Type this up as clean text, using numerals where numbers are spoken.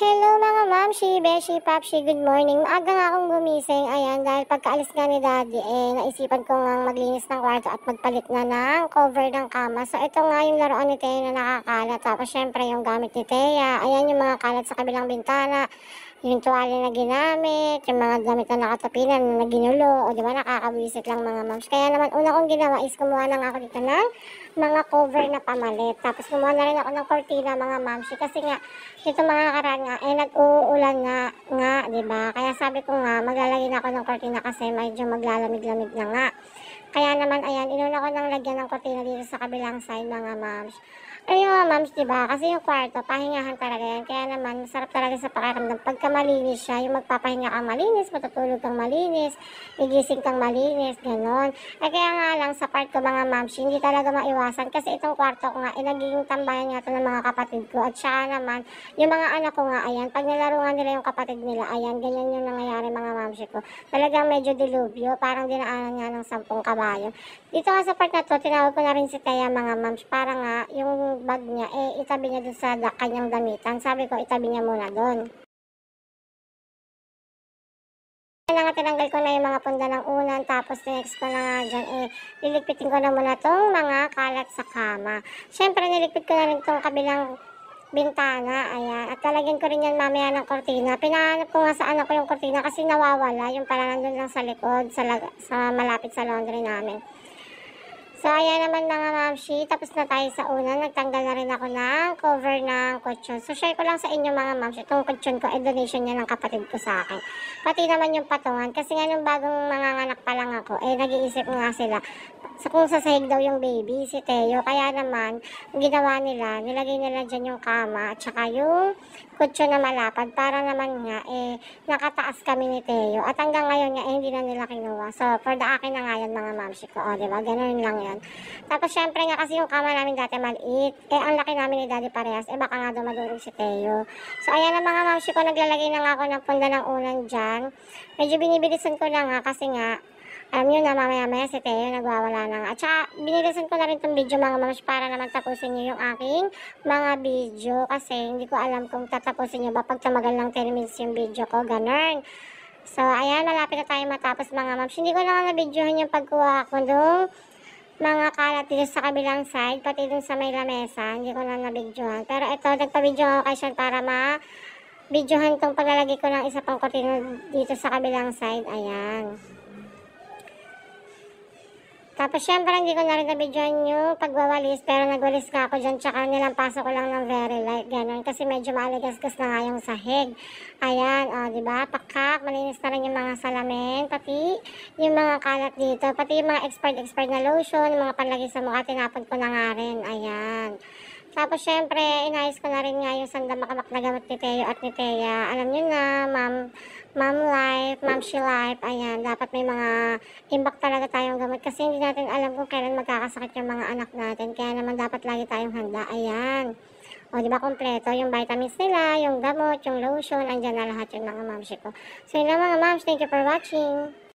Hello mga mamshi, beshi, papshi, good morning. Maaga nga akong gumising, ayan, dahil pagkaalis nga ni daddy, naisipan ko nga maglinis ng kwarto at magpalit na ng cover ng kama. So ito nga yung laruan ni Thea na nakakalat, tapos syempre yung gamit ni Thea, ayan yung mga kalat sa kabilang bintana, yung tuwalya na ginamit, yung mga gamit na nakatapinan na ginulo, o di ba nakakabwisit lang mga moms. Kaya naman una kong ginawa is kumuha na nga ako dito ng mga cover na pamalit. Tapos kumuha na rin ako ng cortina mga moms, kasi nga ito mga karaan nga, nag-uulan nga, di ba? Kaya sabi ko nga, maglalagay na ako ng cortina kasi medyo maglalamig-lamig na nga. Kaya naman, ayan, inuna ko nang lagyan ng cortina dito sa kabilang side mga moms. Ayun mga moms, diba? Kasi yung kwarto, pahingahan talaga yan. Kaya naman, masarap talaga sa pakiramdam. Pagka malinis siya, yung magpapahinga kang malinis, matutulog kang malinis, igising kang malinis, ganon. Kaya nga lang, sa part ko mga moms, hindi talaga maiwasan. Kasi itong kwarto ko nga, naging tambayan nga to ng mga kapatid ko. At saka naman, yung mga anak ko nga, ayan, pag nilaruan nila yung kapatid nila, ayan, ganyan yung nangyayari mga moms ko. Talagang medyo dilubyo, parang dinaanan nga ng 10 kabayo. Dito nga sa part na to, tinawag ko na rin si Thea mga moms, para nga, yung bag niya, itabi niya dun sa kanyang damitan. Sabi ko, itabi niya muna dun. Na nga tinanggal ko na yung mga punda ng unan, tapos next ko na nga dyan, liligpitin ko na muna tong mga kalat sa kama. Siyempre, niligpit ko na rin tong kabilang bintana, ayan. At talagyan ko rin yan mamaya ng kortina. Pinahanap ko nga sa anak ko yung kortina kasi nawawala. Yung pala nandun lang sa likod, sa malapit sa laundry namin. So, ayan naman mga mamshi, tapos na tayo sa una. Nagtanggal na rin ako ng cover ng kutsyon. So, share ko lang sa inyo mga mamshi. Itong kutsyon ko, donation niya ng kapatid ko sa akin. Pati naman yung patungan. Kasi nga nung bagong manganganak pa lang ako, nag-iisip nga sila kung sasahig daw yung baby, si Teo. Kaya naman, ang ginawa nila, nilagay nila dyan yung kama at saka yung kutsyon na malapad para naman nga, nakataas kami ni Teo. At hanggang ngayon nga, hindi na nila kinuha. So, for the akin na nga yan mga mamshi ko. O, diba? Ganun lang yan. Tapos, syempre nga kasi yung kama namin dati maliit. Ang laki namin ni Daddy parehas. Baka nga daw madurog si Teo. So, ayan na mga mamshi ko, naglalagay na nga ako ng punda ng unan dyan. Medyo binibilisan ko lang nga kasi nga, alam nyo na mamaya-maya si Teo nagwawala na nga. At saka, binilisan ko na rin itong video mga mams para naman tapusin nyo yung aking mga video. Kasi hindi ko alam kung tatapusin nyo ba pag tumagal lang 10 minutes yung video ko. Ganun. So, ayan, malapit na tayo matapos mga mams. Hindi ko na nga na-videohan yung pagkuha ko nung mga kalat dito sa kabilang side, pati dun sa may lamesa. Hindi ko na na-videohan. Pero ito, nagpa-video ako kay Sean para ma-videohan tong paglalagay ko ng isa pang kortina dito sa kabilang side. Ayan. Tapos, syempre, hindi ko na rin na-videoan yung pagwawalis, pero nagwalis ka ako dyan, tsaka nilampaso ko lang ng very light, ganun, kasi medyo maligasgas na nga yung sahig. Ayan, o, diba, pakak, malinis na rin yung mga salamin, pati yung mga kalat dito, pati yung mga expired na lotion, yung mga panlagay sa mukha, tinapon ko na nga rin, ayan. Tapos, syempre, inayos ko na rin nga yung sandamakamak na gamot ni Teo at ni Thea. Alam nyo na, mom life, momshi life, ayan, dapat may mga imbak talaga tayong gamot kasi hindi natin alam kung kailan magkakasakit yung mga anak natin. Kaya naman dapat lagi tayong handa, ayan. O, di ba, kompleto yung vitamins nila, yung gamot, yung lotion, andyan na lahat yung mga momshi ko. So, yun lang mga moms, thank you for watching.